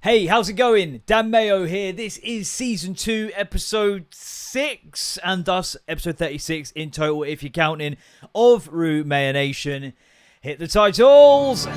Hey, how's it going? Dan Mayo here. This is Season 2, Episode 6, and thus Episode 36 in total, if you're counting, of RuMayoNation. Hit the titles!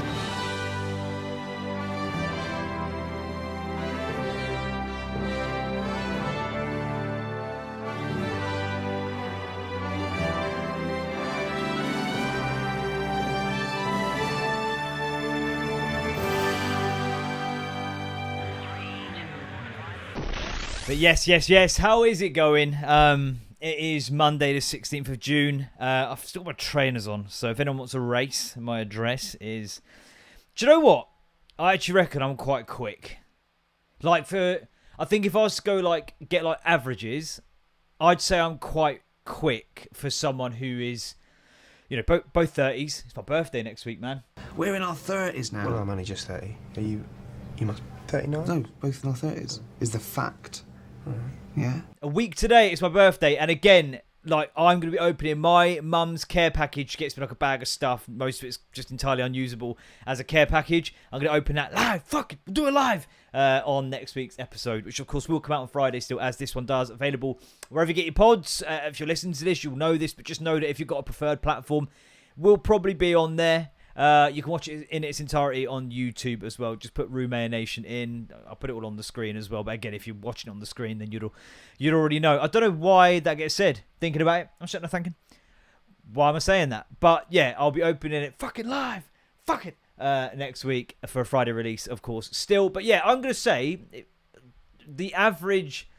But yes, how is it going? It is Monday the 16th of June. I've still got my trainers on, so if anyone wants a race, my address is... Do you know what? I actually reckon I'm quite quick. I think if I was to go, get averages, I'd say I'm quite quick for someone who is, both 30s. It's my birthday next week, man. We're in our 30s now. Well, I'm only just 30. You must... 39? No, both in our 30s. Is the fact. Yeah. A week today, it's my birthday, and again, I'm going to be opening my mum's care package. Gets me a bag of stuff. Most of it's just entirely unusable as a care package. I'm going to open that live. Fuck it, we'll do it live on next week's episode, which of course will come out on Friday still, as this one does. Available wherever you get your pods. If you're listening to this, you'll know this, but just know that if you've got a preferred platform, we'll probably be on there. You can watch it in its entirety on YouTube as well. Just put RuMayoNation in. I'll put it all on the screen as well. But again, if you're watching it on the screen, then you'd already know. I don't know why that gets said. Thinking about it, I'm sitting there thinking, why am I saying that? But yeah, I'll be opening it fucking live. Fuck it. Next week for a Friday release, of course. Still, but yeah, I'm going to say the average,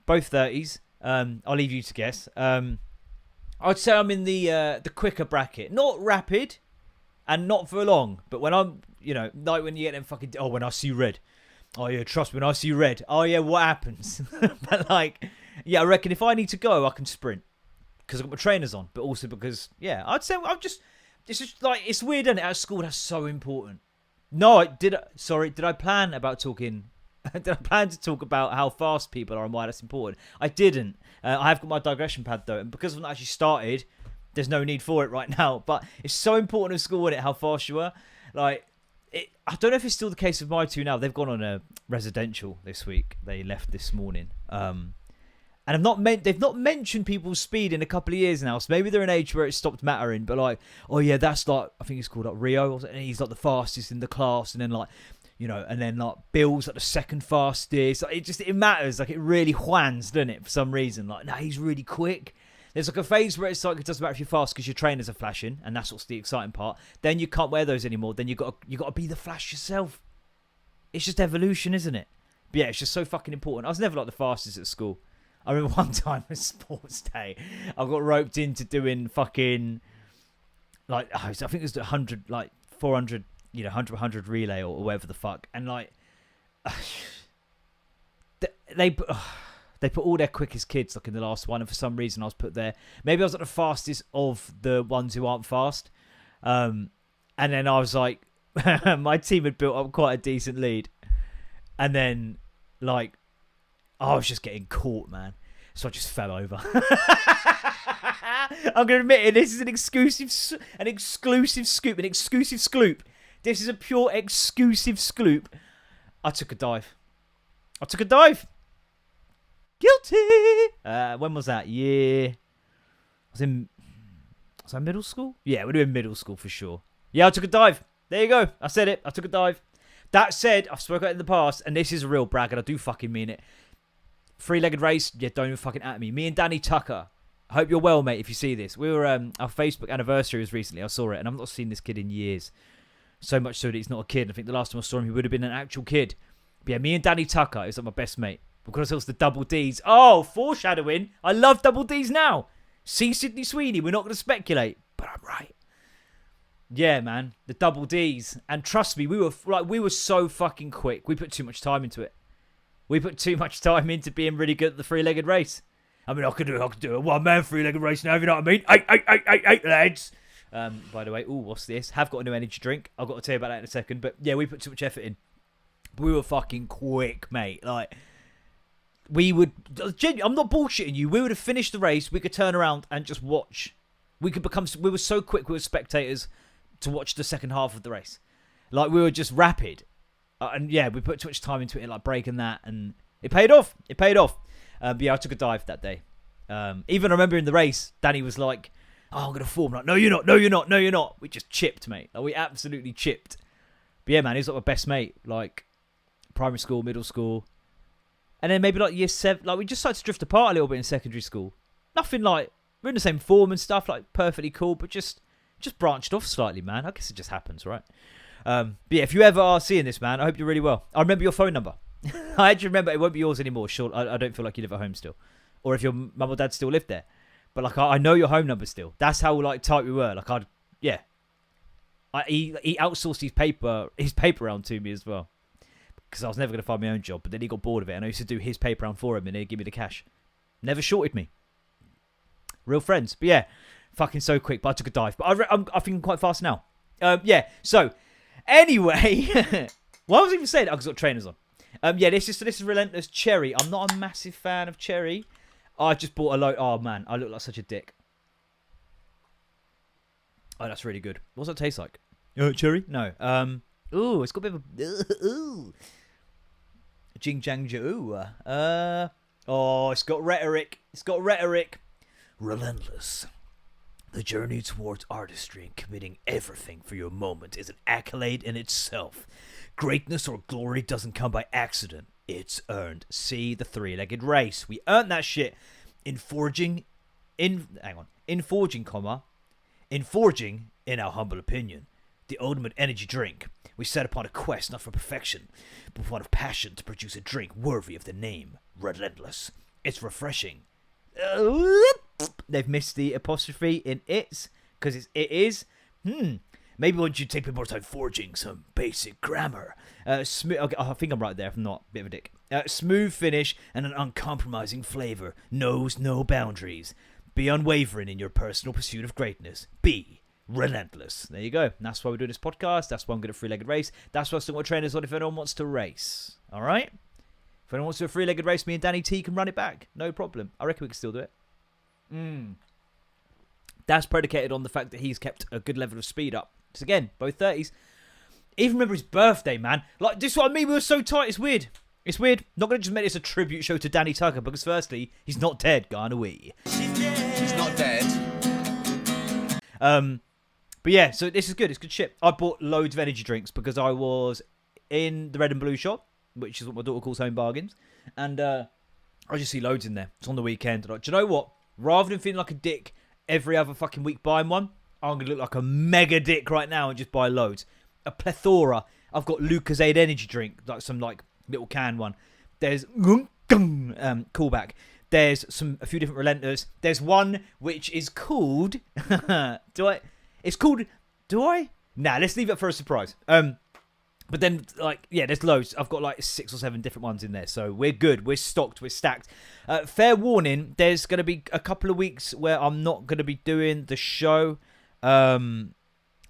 both 30s. I'll leave you to guess. I'd say I'm in the quicker bracket. Not rapid. And not for long, but when I'm, like when you get them fucking, when I see red. Oh yeah, trust me, when I see red. Oh yeah, what happens? But I reckon if I need to go, I can sprint. Because I've got my trainers on, but also because, I'd say it's just it's weird, isn't it? At school, that's so important. No, did I plan about talking, did I plan to talk about how fast people are and why that's important? I didn't. I have got my digression pad though, and because I've not actually started, there's no need for it right now, but it's so important in school, isn't it, how fast you are. I don't know if it's still the case with my two now. They've gone on a residential this week. They left this morning. And they've not mentioned people's speed in a couple of years now, so maybe they're an age where it stopped mattering, but that's I think it's called Rio, and he's the fastest in the class, and then and then Bill's the second fastest. It matters, it really whans, doesn't it, for some reason. He's really quick. There's a phase where it's it doesn't matter if you're fast because your trainers are flashing, and that's what's the exciting part. Then you can't wear those anymore. Then you got to be the flash yourself. It's just evolution, isn't it? But yeah, it's just so fucking important. I was never the fastest at school. I remember one time at sports day, I got roped into doing fucking I think it was 100 400 100 relay or whatever the fuck, and they put all their quickest kids in the last one, and for some reason I was put there. Maybe I was the fastest of the ones who aren't fast. And then I was my team had built up quite a decent lead. And then I was just getting caught, man. So I just fell over. I'm going to admit it, this is an exclusive scoop. This is a pure exclusive scoop. I took a dive. Guilty. When was that? Yeah. Was I middle school? Yeah, it would have been middle school for sure. Yeah, I took a dive. There you go. I said it. I took a dive. That said, I've spoken about it in the past, and this is a real brag, and I do fucking mean it. 3-legged race. Yeah, don't even fucking at me. Me and Danny Tucker. I hope you're well, mate, if you see this. We were, our Facebook anniversary was recently. I saw it, and I've not seen this kid in years. So much so that he's not a kid. I think the last time I saw him, he would have been an actual kid. But yeah, me and Danny Tucker is my best mate. Because it was the double Ds. Oh, foreshadowing. I love double Ds now. See Sydney Sweeney. We're not going to speculate, but I'm right. Yeah, man. The double Ds. And trust me, we were so fucking quick. We put too much time into it. We put too much time into being really good at the 3-legged race. I mean, I could do a one-man 3-legged race now, if you know what I mean. Hey, lads. By the way, what's this? Have got a new energy drink. I've got to tell you about that in a second. But yeah, we put too much effort in. We were fucking quick, mate. We would, I'm not bullshitting you, we would have finished the race, we could turn around and just watch. We were so quick, we were spectators to watch the second half of the race. We were just rapid. And yeah, we put too much time into it, like breaking that, and it paid off. But yeah, I took a dive that day. Even I remember in the race, Danny was like, "Oh, I'm gonna fall." I'm like, "No, you're not. No, you're not. No, you're not." We just chipped, mate. Like, we absolutely chipped. But yeah, man, he was like my best mate. Like primary school, middle school, and then maybe like year 7. Like we just started to drift apart a little bit in secondary school. Nothing like we're in the same form and stuff. Like perfectly cool, but just branched off slightly, man. I guess it just happens, right? But yeah, if you ever are seeing this, man, I hope you're really well. I remember your phone number. I actually remember it won't be yours anymore. Sure, I don't feel like you live at home still, or if your mum or dad still lived there. But like I know your home number still. That's how like tight we were. Like he outsourced his paper round to me as well, because I was never gonna find my own job. But then he got bored of it, and I used to do his paper round for him, and he'd give me the cash. Never shorted me. Real friends. But yeah, fucking so quick. But I took a dive. But I think I'm quite fast now. Yeah. So anyway, what was I even saying? Because I've got trainers on. Yeah, this is Relentless Cherry. I'm not a massive fan of cherry. I just bought a load. Oh man, I look like such a dick. Oh, that's really good. What's that taste like? Cherry? No. Ooh, it's got a bit of a ooh. Jing jang joo. Oh, it's got rhetoric. Relentless. The journey towards artistry and committing everything for your moment is an accolade in itself. Greatness or glory doesn't come by accident. It's earned. See the three-legged race. We earned that shit in forging, in our humble opinion, the ultimate energy drink. We set upon a quest not for perfection, but one of passion to produce a drink worthy of the name, Relentless. It's refreshing. They've missed the apostrophe in it's, because it is. Maybe once you take a bit more time forging some basic grammar. Okay, I think I'm right there. If I'm not, bit of a dick. Smooth finish and an uncompromising flavor. Knows no boundaries. Be unwavering in your personal pursuit of greatness. Be relentless. There you go. That's why we're doing this podcast. That's why I'm good at three-legged race. That's why I still want trainers on if anyone wants to race. All right? If anyone wants to do a three-legged race, me and Danny T can run it back. No problem. I reckon we can still do it. That's predicated on the fact that he's kept a good level of speed up. Because again, both 30s. Even remember his birthday, man. Like, this is what I mean. We were so tight. It's weird. Not going to just make this a tribute show to Danny Tucker, because firstly, he's not dead. Gone away. He's not dead. But yeah, so this is good. It's good shit. I bought loads of energy drinks because I was in the Red and Blue shop, which is what my daughter calls Home Bargains. And I just see loads in there. It's on the weekend. Like, do you know what? Rather than feeling like a dick every other fucking week buying one, I'm going to look like a mega dick right now and just buy loads. A plethora. I've got Lucozade energy drink, like some like little can one. There's callback. There's a few different Relentless. There's one which is called Nah, let's leave it for a surprise. But then, like, yeah, there's loads. I've got like 6 or 7 different ones in there. So we're good. We're stocked. We're stacked. Fair warning, there's going to be a couple of weeks where I'm not going to be doing the show. And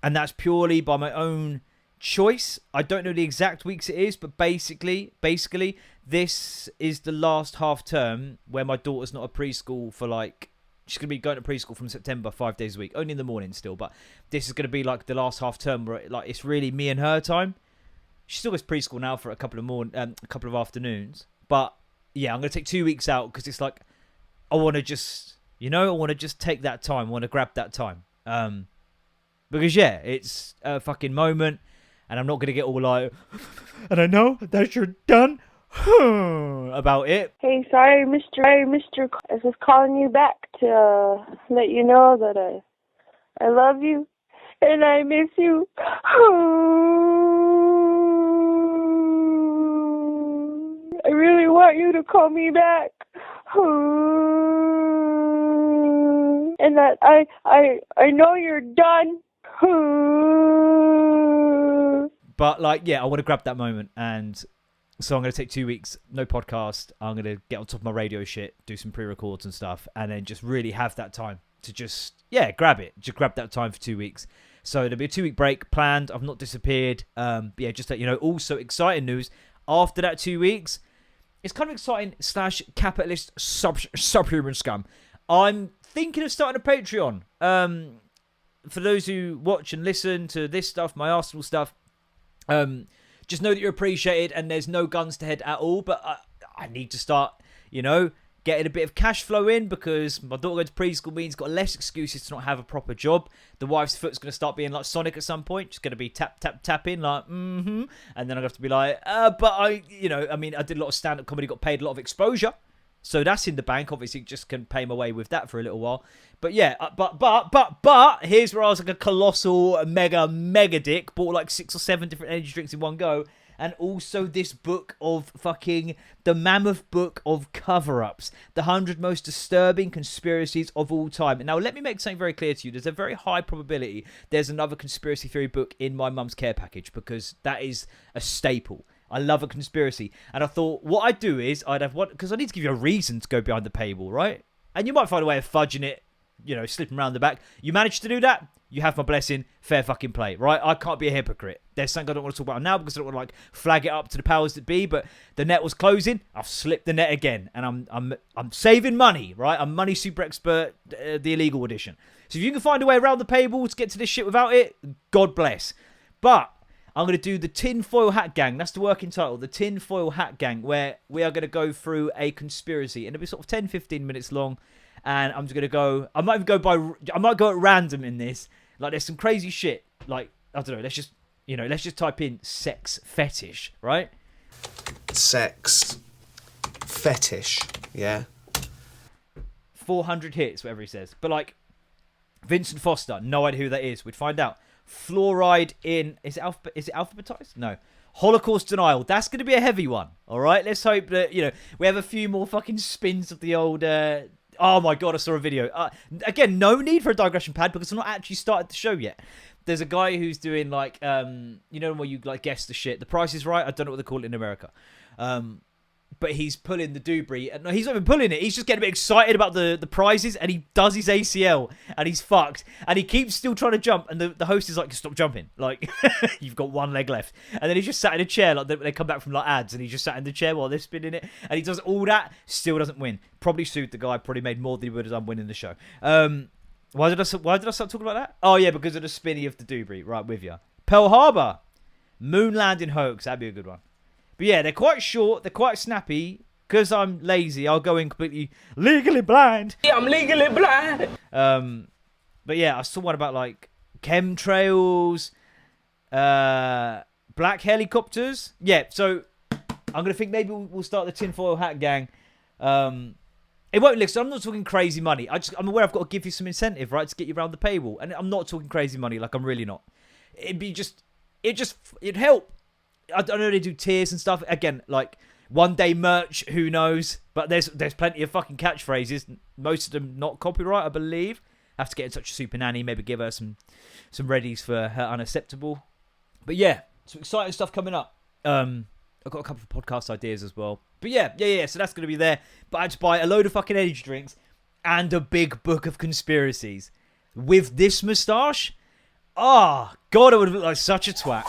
that's purely by my own choice. I don't know the exact weeks it is, but basically, this is the last half term where my daughter's not at preschool for like... She's going to be going to preschool from September 5 days a week. Only in the morning still, but this is going to be like the last half term where it's really me and her time. She still goes preschool now for a couple of afternoons. But yeah, I'm going to take 2 weeks out because it's like, I want to just take that time. I want to grab that time. Because yeah, it's a fucking moment and I'm not going to get all like, and I know that you're done about it. Hey, sorry, Mr. I was just calling you back to let you know that I love you and I miss you. I really want you to call me back. And that I know you're done. But like, yeah, I want to grab that moment, and so I'm going to take 2 weeks, no podcast. I'm going to get on top of my radio shit, do some pre-records and stuff, and then just really have that time to just grab that time for 2 weeks. So there'll be a 2 week break planned. I've not disappeared. But yeah, just that, you know. Also exciting news after that 2 weeks. It's kind of exciting / capitalist subhuman scum. I'm thinking of starting a Patreon. For those who watch and listen to this stuff, my Arsenal stuff, just know that you're appreciated and there's no guns to head at all. But I need to start, getting a bit of cash flow in because my daughter going to preschool means got less excuses to not have a proper job. The wife's foot's going to start being like Sonic at some point. Just going to be tap, tap, tapping like, and then I'm going to have to be like, but I did a lot of stand-up comedy, got paid a lot of exposure. So that's in the bank. Obviously, just can pay my way with that for a little while. But yeah, but here's where I was like a colossal, mega dick. Bought like 6 or 7 different energy drinks in one go. And also this book of fucking, the mammoth book of cover-ups. The 100 most disturbing conspiracies of all time. Now, let me make something very clear to you. There's a very high probability there's another conspiracy theory book in my mum's care package because that is a staple. I love a conspiracy. And I thought what I'd do is I'd have one, because I need to give you a reason to go behind the paywall, right? And you might find a way of fudging it, slipping around the back. You manage to do that, you have my blessing, fair fucking play, right? I can't be a hypocrite. There's something I don't want to talk about now because I don't want to flag it up to the powers that be, but the net was closing. I've slipped the net again and I'm saving money, right? I'm money super expert, the illegal edition. So if you can find a way around the paywall to get to this shit without it, God bless. But I'm going to do the Tinfoil Hat Gang. That's the working title. The Tinfoil Hat Gang, where we are going to go through a conspiracy. And it'll be sort of 10, 15 minutes long. And I'm just going to go... I might go at random in this. Like, there's some crazy shit. Like, I don't know. Let's just type in sex fetish, right? Sex fetish, yeah. 400 hits, whatever he says. But, like, Vincent Foster, no idea who that is. We'd find out. Fluoride in... Is it alphabetized? No. Holocaust denial. That's going to be a heavy one. All right? Let's hope that, we have a few more fucking spins of the old... Oh my God, I saw a video. Again, no need for a digression pad because I'm not actually started the show yet. There's a guy who's doing like, where you like guess the shit. The Price is Right. I don't know what they call it in America. But he's pulling the doobry. And no, he's not even pulling it. He's just getting a bit excited about the prizes and he does his ACL and he's fucked. And he keeps still trying to jump. And the host is like, stop jumping. Like, you've got one leg left. And then he's just sat in a chair. Like they come back from like ads and he's just sat in the chair while they're spinning it. And he does all that. Still doesn't win. Probably sued the guy. Probably made more than he would have done winning the show. Why did I start talking about that? Oh, yeah, because of the spinny of the doobry. Right, with you. Pearl Harbor. Moon landing hoax. That'd be a good one. But yeah, they're quite short. They're quite snappy. Because I'm lazy, I'll go in completely legally blind. Yeah, I'm legally blind. But yeah, I saw one about like chemtrails, black helicopters. Yeah, so I'm going to think maybe we'll start the Tinfoil Hat Gang. It won't listen. I'm not talking crazy money. I'm aware I've got to give you some incentive, right, to get you around the paywall. And I'm not talking crazy money, like I'm really not. It'd help. I don't know, they do tiers and stuff. Again, like one day merch, who knows? But there's plenty of fucking catchphrases. Most of them not copyright, I believe. Have to get in touch with Super Nanny, maybe give her some readies for her unacceptable. But yeah, some exciting stuff coming up. I've got a couple of podcast ideas as well. But yeah. So that's going to be there. But I had to buy a load of fucking energy drinks and a big book of conspiracies. With this moustache, God, I would have looked like such a twat.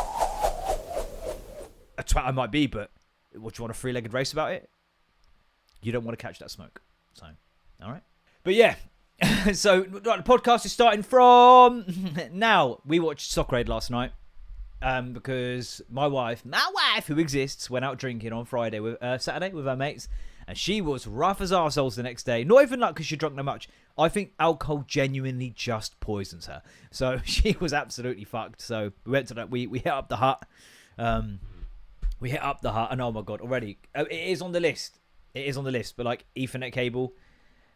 A twat I might be, but what, do you want a three-legged race about it? You don't want to catch that smoke. So, all right. But yeah, so the podcast is starting from now. We watched Soccer Aid last night because my wife, who exists, went out drinking on Friday with Saturday with her mates, and she was rough as arseholes the next day. Not even like because she drank that much. I think alcohol genuinely just poisons her. So she was absolutely fucked. So we went to that. We hit up the hut. We hit up the hut, and oh my God, already it is on the list. It is on the list, but like Ethernet cable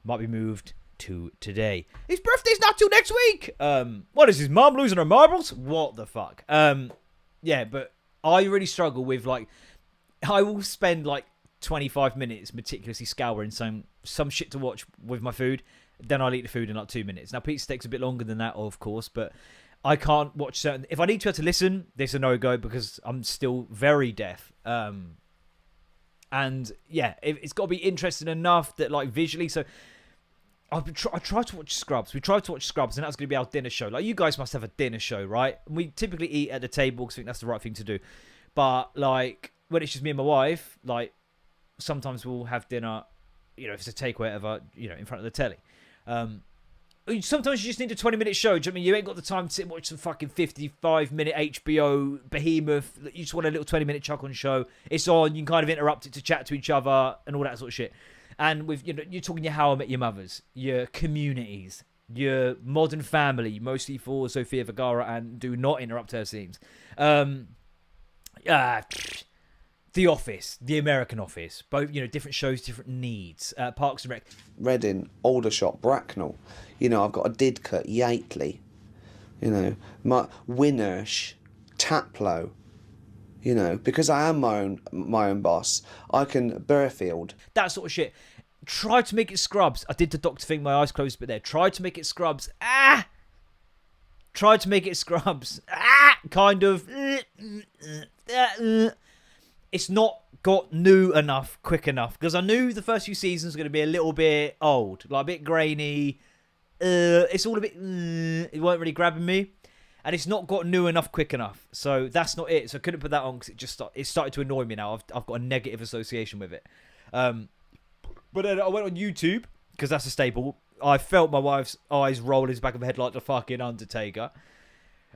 might be moved to today. His birthday's not till next week. What is his mom losing her marbles? What the fuck? Yeah, but I really struggle with like, I will spend like 25 minutes meticulously scouring some shit to watch with my food. Then I'll eat the food in like 2 minutes. Now pizza takes a bit longer than that, of course, but I can't watch certain... If I need to have to listen, this is a no-go because I'm still very deaf. And yeah, it's got to be interesting enough that like visually... So I tried to watch Scrubs. We tried to watch Scrubs and that's going to be our dinner show. Like you guys must have a dinner show, right? We typically eat at the table because I think that's the right thing to do. But like when it's just me and my wife, like sometimes we'll have dinner, if it's a takeaway, whatever, in front of the telly. sometimes you just need a 20-minute show. Do you know what I mean? You ain't got the time to sit and watch some fucking 55-minute HBO behemoth. You just want a little 20-minute chuck on show. It's on. You can kind of interrupt it to chat to each other and all that sort of shit. And with you're talking your How I Met Your Mothers, your Communities, your Modern Family, mostly for Sofia Vergara and do not interrupt her scenes. The Office, The American Office, both different shows, different needs. Parks and Rec, Reading, Aldershot, Bracknell. I've got a Didcot, Yateley. My Winnersh, Taplow. Because I am my own boss, I can Burfield. that sort of shit. Try to make it Scrubs. I did the doctor thing, my eyes closed a bit there. Try to make it Scrubs. Try to make it Scrubs. Kind of. It's not got new enough, quick enough. Because I knew the first few seasons were going to be a little bit old. Like a bit grainy. It's all a bit... it weren't really grabbing me. And it's not got new enough, quick enough. So that's not it. So I couldn't put that on because it started to annoy me now. I've got a negative association with it. But then I went on YouTube, because that's a staple. I felt my wife's eyes roll in the back of her head like the fucking Undertaker.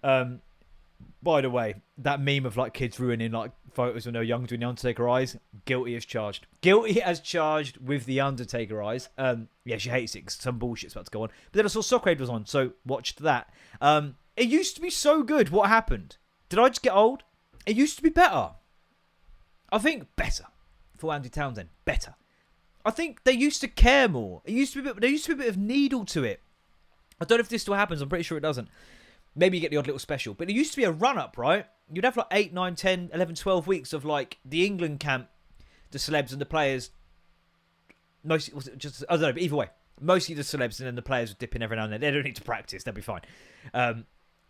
By the way, that meme of like kids ruining like photos when they're young doing the Undertaker eyes, guilty as charged. Guilty as charged with the Undertaker eyes. Yeah, she hates it because some bullshit's about to go on. But then I saw Soccer was on, so watched that. It used to be so good. What happened? Did I just get old? It used to be better. I think better. For Andy Townsend, better. I think they used to care more. There used to be a bit of needle to it. I don't know if this still happens. I'm pretty sure it doesn't. Maybe you get the odd little special. But it used to be a run-up, right? You'd have like 8, 9, 10, 11, 12 weeks of like the England camp, the celebs and the players. Mostly, was it just, I don't know, but either way. Mostly the celebs and then the players would dip in every now and then. They don't need to practice. They'll be fine. And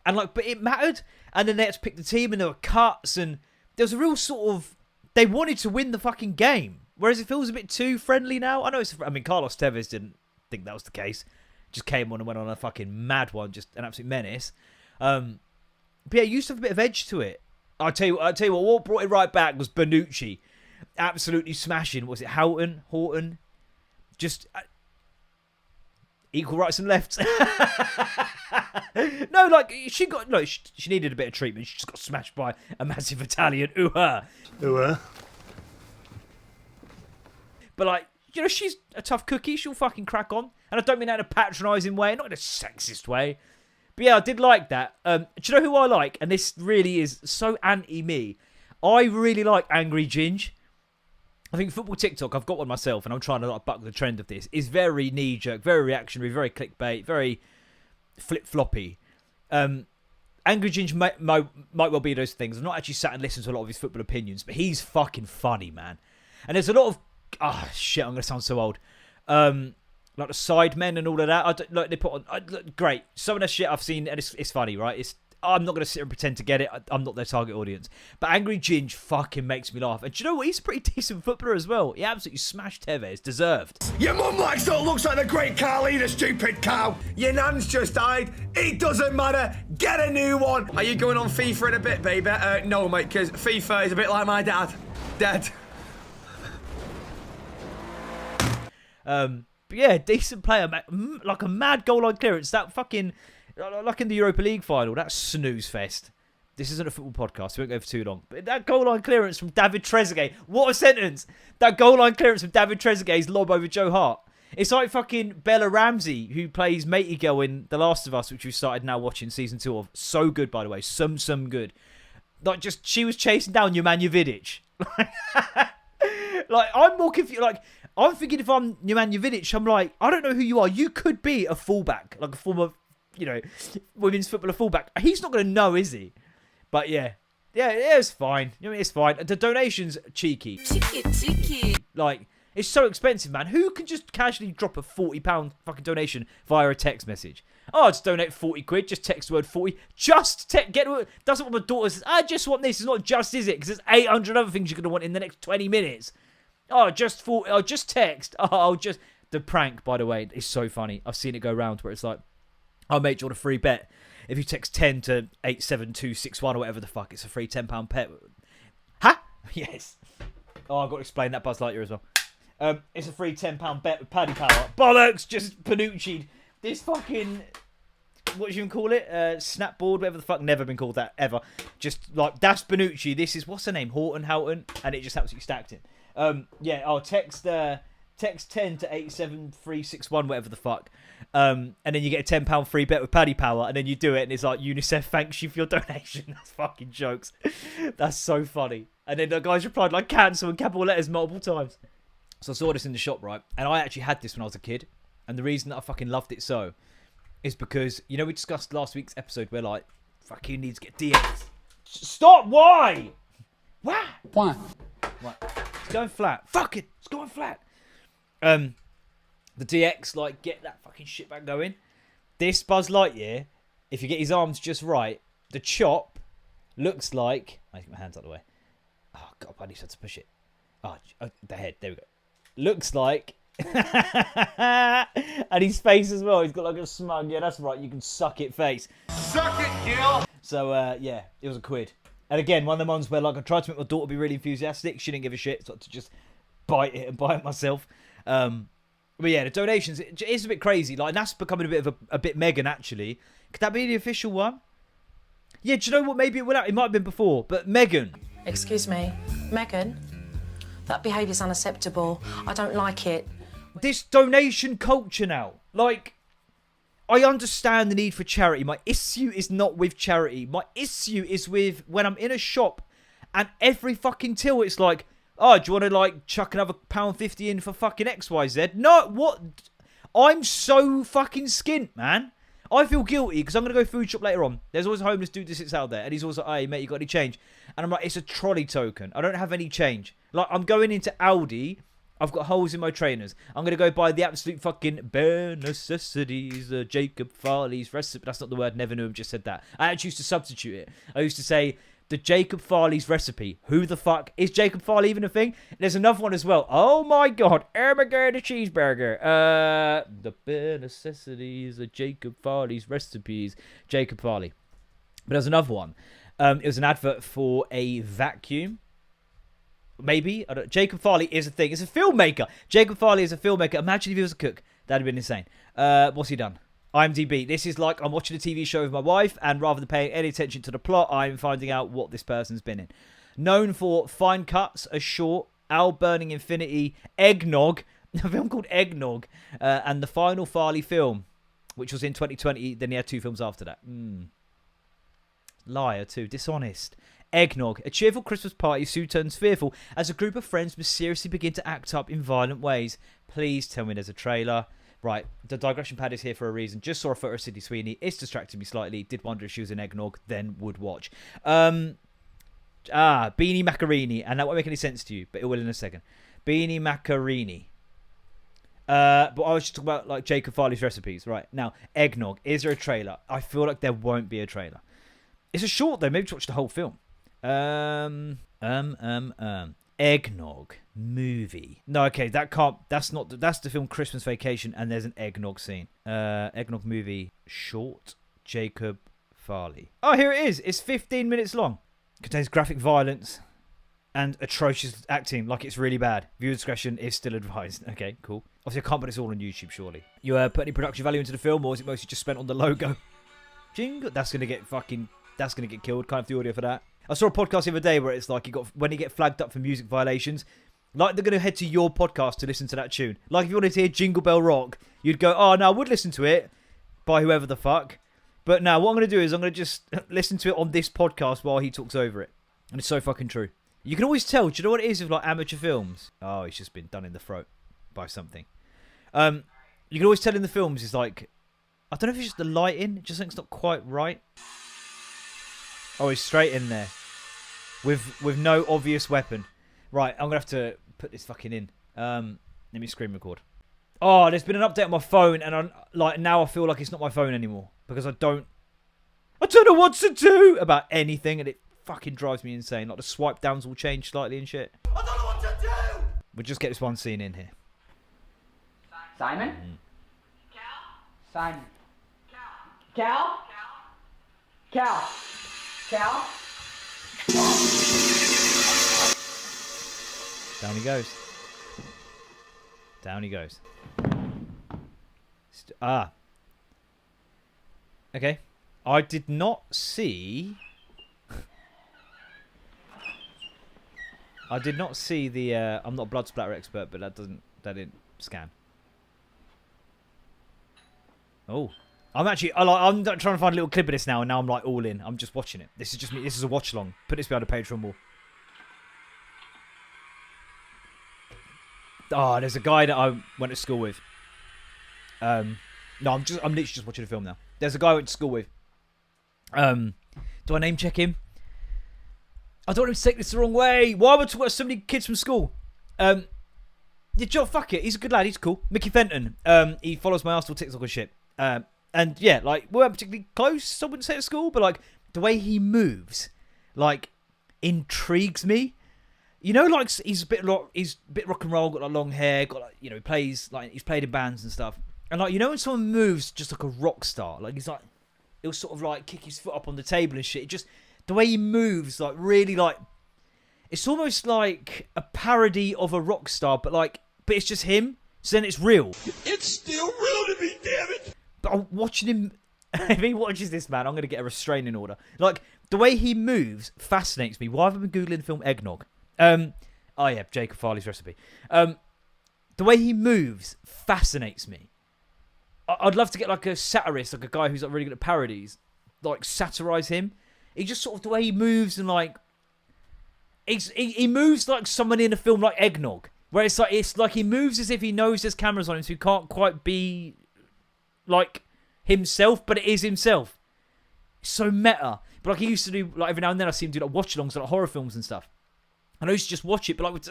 like, but it mattered. And then they had to pick the team and there were cuts and there was a real sort of... They wanted to win the fucking game. Whereas it feels a bit too friendly now. I know Carlos Tevez didn't think that was the case. Just came on and went on a fucking mad one. Just an absolute menace. But yeah, it used to have a bit of edge to it. I'll tell you what brought it right back was Bonucci. Absolutely smashing. Was it Horton? Just... equal rights and lefts. No, like, she needed a bit of treatment. She just got smashed by a massive Italian. Ooh-ha. Ooh, But, like, she's a tough cookie. She'll fucking crack on. And I don't mean that in a patronising way, not in a sexist way. But yeah, I did like that. Do you know who I like? And this really is so anti-me. I really like Angry Ginge. I think football TikTok, I've got one myself, and I'm trying to like buck the trend of this, is very knee-jerk, very reactionary, very clickbait, very flip-floppy. Angry Ginge might well be those things. I've not actually sat and listened to a lot of his football opinions, but he's fucking funny, man. And there's a lot of... Oh, shit, I'm going to sound so old. Like the Sidemen and all of that. They put on... great. Some of that shit I've seen, and it's funny, right? I'm not going to sit and pretend to get it. I'm not their target audience. But Angry Ginge fucking makes me laugh. And do you know what? He's a pretty decent footballer as well. He absolutely smashed Tevez. Deserved. Your mum likes that looks like the great Carl Leader, stupid cow. Your nan's just died. It doesn't matter. Get a new one. Are you going on FIFA in a bit, baby? No, mate, because FIFA is a bit like my dad. Dead. But yeah, decent player. Like a mad goal line clearance. That fucking... Like in the Europa League final, that snooze fest. This isn't a football podcast, we won't go for too long. But that goal line clearance from David Trezeguet. What a sentence! That goal line clearance from David Trezeguet's lob over Joe Hart. It's like fucking Bella Ramsey, who plays Matey Girl in The Last of Us, which we started now watching season 2 of. So good, by the way. Some good. Like, just, she was chasing down Nemanja Vidic. Like, I'm more confused. Like, I'm thinking if I'm Nemanja Vidic, I'm like, I don't know who you are. You could be a fullback, like a former... women's footballer fullback. He's not going to know, is he? But yeah, it's fine. It's fine. The donation's cheeky. Cheeky. Like, it's so expensive, man. Who can just casually drop a £40 fucking donation via a text message? Oh, just donate 40 quid. Just text the word 40. Just doesn't want my daughter says, I just want this. It's not just, is it? Because there's 800 other things you're going to want in the next 20 minutes. Oh, just 40. Oh, just text. Oh, just... The prank, by the way, is so funny. I've seen it go round where it's like, I'll make you want a free bet. If you text 10 to 87261 or whatever the fuck, it's a free £10 bet. Huh? Yes. Oh, I've got to explain that Buzz Lightyear as well. It's a free £10 bet with Paddy Power. Bollocks! Just Panucci this fucking, what do you even call it? Snapboard, whatever the fuck. Never been called that ever. Just like Das Bonucci. This is, what's her name? Houghton, and it just absolutely stacked it. Yeah. I'll text 10 to 87361, whatever the fuck. And then you get a £10 free bet with Paddy Power, and then you do it, and it's like, UNICEF thanks you for your donation. That's fucking jokes. That's so funny. And then the guys replied like cancel in capital letters multiple times. So I saw this in the shop, right? And I actually had this when I was a kid. And the reason that I fucking loved it so is because, you know, we discussed last week's episode where like, fucking needs to get DX. Stop! Why? Why? What? It's going flat. Fuck it! It's going flat. The DX, like, get that fucking shit back going. This Buzz Lightyear, if you get his arms just right, the chop looks like... I get my hands out of the way. Oh, God, I need to push it. Oh, the head. There we go. Looks like... and his face as well. He's got like a smug, yeah, that's right, you can suck it face. Suck it, Gil! So, yeah, it was £1. And again, one of the ones where, like, I tried to make my daughter be really enthusiastic. She didn't give a shit, so I had to just bite it myself. But yeah, the donations, it is a bit crazy. Like, that's becoming a bit Megan, actually. Could that be the official one? Yeah, do you know what? Maybe it went out. It might have been before. But Megan. Excuse me, Megan? That behaviour's unacceptable. I don't like it. This donation culture now. Like, I understand the need for charity. My issue is not with charity. My issue is with when I'm in a shop and every fucking till it's like, oh, do you want to, like, chuck another £1.50 in for fucking XYZ? No, what? I'm so fucking skint, man. I feel guilty because I'm going to go food shop later on. There's always a homeless dude that sits out there and he's always like, hey, mate, you got any change? And I'm like, it's a trolley token. I don't have any change. Like, I'm going into Aldi. I've got holes in my trainers. I'm going to go buy the absolute fucking bare necessities, Jacob Farley's recipe. That's not the word. Never knew him, just said that. I actually used to substitute it. I used to say... the Jacob Farley's recipe. Who the fuck is Jacob Farley even a thing? There's another one as well. Oh my god, hamburger the cheeseburger. The bare necessities of Jacob Farley's recipes. Jacob Farley. But there's another one. It was an advert for a vacuum. Maybe I don't. Jacob Farley is a thing. It's a filmmaker. Jacob Farley is a filmmaker. Imagine if he was a cook. That'd have been insane. What's he done? IMDb. This is like I'm watching a TV show with my wife, and rather than paying any attention to the plot, I'm finding out what this person's been in. Known for Fine Cuts, A Short, Al Burning Infinity, Eggnog, a film called Eggnog, and the final Farley film, which was in 2020. Then he had 2 films after that. Liar too. Dishonest. Eggnog. A cheerful Christmas party soon turns fearful as a group of friends mysteriously begin to act up in violent ways. Please tell me there's a trailer. Right, the digression pad is here for a reason. Just saw a photo of Sydney Sweeney. It's distracted me slightly. Did wonder if she was in Eggnog, then would watch. Beanie Macarini. And that won't make any sense to you, but it will in a second. Beanie Macarini. But I was just talking about like Jacob Farley's recipes. Right, now, Eggnog. Is there a trailer? I feel like there won't be a trailer. It's a short though. Maybe to watch the whole film. Eggnog movie. No, okay, that can't. That's not. That's the film Christmas Vacation, and there's an eggnog scene. Eggnog movie short. Jacob Farley. Oh, here it is. It's 15 minutes long. Contains graphic violence and atrocious acting, like it's really bad. Viewer discretion is still advised. Okay, cool. Obviously, I can't put this all on YouTube, surely. You put any production value into the film, or is it mostly just spent on the logo? Jingle. That's gonna get fucking. That's gonna get killed. Can't have the audio for that. I saw a podcast the other day where it's like when you get flagged up for music violations, like they're going to head to your podcast to listen to that tune. Like if you wanted to hear Jingle Bell Rock, you'd go, oh, no, I would listen to it by whoever the fuck. But now what I'm going to do is I'm going to just listen to it on this podcast while he talks over it. And it's so fucking true. You can always tell. Do you know what it is with like amateur films? Oh, it's just been done in the throat by something. You can always tell in the films is like, I don't know if it's just the lighting. Just think it's not quite right. Oh, he's straight in there. With no obvious weapon. Right, I'm going to have to put this fucking in. Let me screen record. Oh, there's been an update on my phone, and now I feel like it's not my phone anymore. Because I don't know what to do about anything, and it fucking drives me insane. Like, the swipe downs will change slightly and shit. I don't know what to do! We'll just get this one scene in here. Simon? Cal? Simon. Cal? Cal? Cal? Cal? Down he goes. Down he goes. Okay. I did not see... I did not see the... I'm not a blood splatter expert, but that didn't scan. Oh. I'm trying to find a little clip of this now, and now I'm like all in. I'm just watching it. This is just me. This is a watch along. Put this behind a Patreon wall. Oh, there's a guy that I went to school with. No, I'm literally just watching a film now. There's a guy I went to school with. Do I name check him? I don't want him to take this the wrong way. Why would I talk about so many kids from school? Yeah, Joe, fuck it. He's a good lad. He's cool. Mickey Fenton. He follows my Arsenal TikTok and shit. And yeah, like, we weren't particularly close, I wouldn't say, at school, but like, the way he moves, like, intrigues me. You know, like, he's a bit rock and roll, got like long hair, got like, you know, he's played in bands and stuff. And like, you know, when someone moves just like a rock star, like he's like, he'll sort of like kick his foot up on the table and shit. It just, the way he moves, like, really like, it's almost like a parody of a rock star, but it's just him. So then it's real. It's still real to me, damn it. But I'm watching him. If he watches this, man, I'm going to get a restraining order. Like, the way he moves fascinates me. Why have I been Googling the film Eggnog? Oh, yeah, Jacob Farley's recipe. The way he moves fascinates me. I'd love to get, like, a satirist, like a guy who's, like, really good at parodies, like, satirize him. He just sort of, the way he moves and, like, he moves like someone in a film like Eggnog, where it's like he moves as if he knows there's cameras on him, so he can't quite be like himself, but it is himself. It's so meta. But like he used to do, like every now and then I see him do like watch-alongs, like horror films and stuff. And I used to just watch it, but like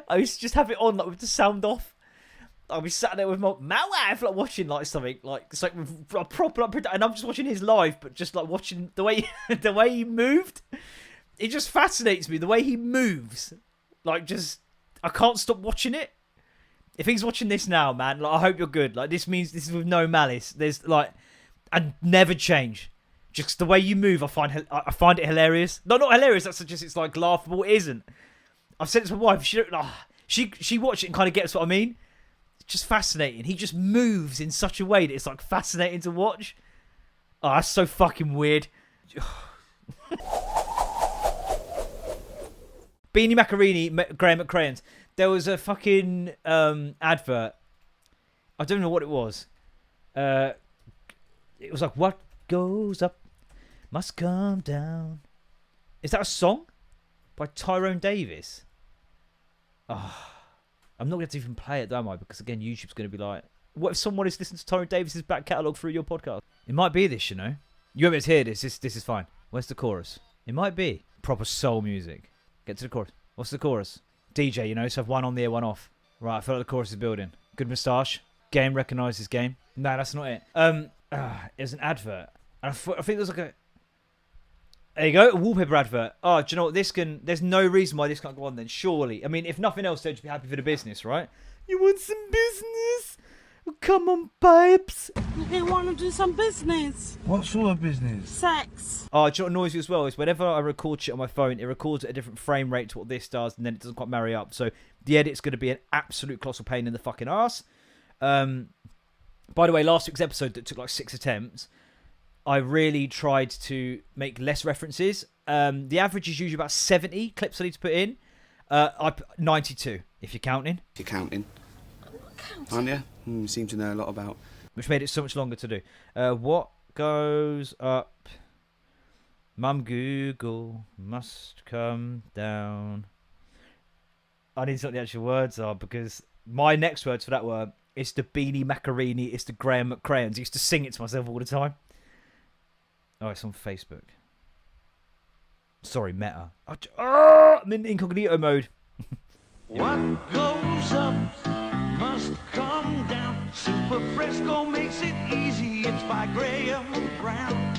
I used to just have it on, like with the sound off. I'll be sat there with my wife, like watching like something, like it's like a proper, like, and I'm just watching his live, but just like watching the way he moved. It just fascinates me the way he moves. Like, just I can't stop watching it. If he's watching this now, man, like I hope you're good. Like this means this is with no malice. There's like, I'd never change. Just the way you move, I find it hilarious. No, not hilarious. That's just it's like laughable. It isn't. I've said it to my wife. She watched it and kind of gets what I mean. It's just fascinating. He just moves in such a way that it's like fascinating to watch. Oh, that's so fucking weird. Beanie Macarini, Graham McCrayon's. There was a fucking advert. I don't know what it was. It was like, what goes up must come down. Is that a song? By Tyrone Davis? Oh, I'm not going to even play it, am I? Because again, YouTube's going to be like, what if someone is listening to Tyrone Davis's back catalogue through your podcast? It might be this, you know? You want me to hear this? This is fine. Where's the chorus? It might be proper soul music. Get to the chorus. What's the chorus? DJ, you know, so have one on the air, one off. Right, I feel like the chorus is building. Good moustache. Game recognises game. No, that's not it. It's an advert. And I think there's like a... There you go, a wallpaper advert. Oh, do you know what? There's no reason why this can't go on then, surely. I mean, if nothing else, they'd just be happy for the business, right? You want some business? Well, come on, babes. We want to do some business. What sort of business? Sex. Oh, do you know what annoys you as well? Is whenever I record shit on my phone, it records at a different frame rate to what this does, and then it doesn't quite marry up. So the edit's going to be an absolute colossal pain in the fucking arse. By the way, last week's episode that took like 6 attempts, I really tried to make less references. The average is usually about 70 clips I need to put in. 92, if you're counting. If you're counting. Aren't you? You seem to know a lot about. Which made it so much longer to do. What goes up? Mum Google must come down. I need to know what the actual words are, because my next words for that were, it's the Beanie Macarini, it's the Graham McCrayons. I used to sing it to myself all the time. Oh, it's on Facebook. Sorry, Meta. I'm in incognito mode. What goes up must come down. Super Fresco makes it easy. It's by Graham Brown.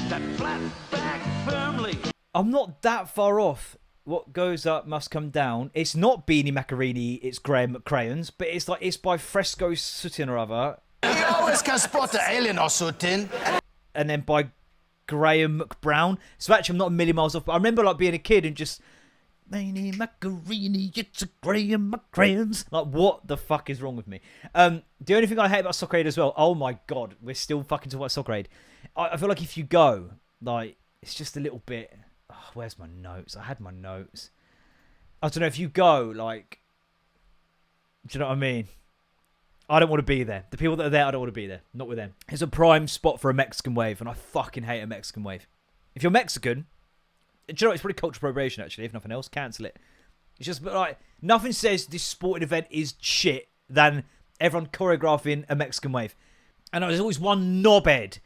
That flat back firmly. I'm not that far off. What goes up must come down. It's not Beanie Macarini, it's Graham McCrayons, but it's like it's by Fresco Sutton or other. You always can spot the alien or Sutton. And then by Graham McBrown. So actually I'm not a million miles off, but I remember like being a kid and just Rainy macaroni, it's a Graham McCrans. Like, what the fuck is wrong with me? The only thing I hate about Soccer Aid as well, oh my god, we're still fucking talking about Soccer Aid. I feel like if you go, like, it's just a little bit... Oh, where's my notes? I had my notes. I don't know, if you go, like... Do you know what I mean? I don't want to be there. The people that are there, I don't want to be there. Not with them. It's a prime spot for a Mexican wave, and I fucking hate a Mexican wave. If you're Mexican... Do you know, it's probably cultural appropriation, actually, if nothing else. Cancel it. It's just, like, nothing says this sporting event is shit than everyone choreographing a Mexican wave. And there's always one knobhead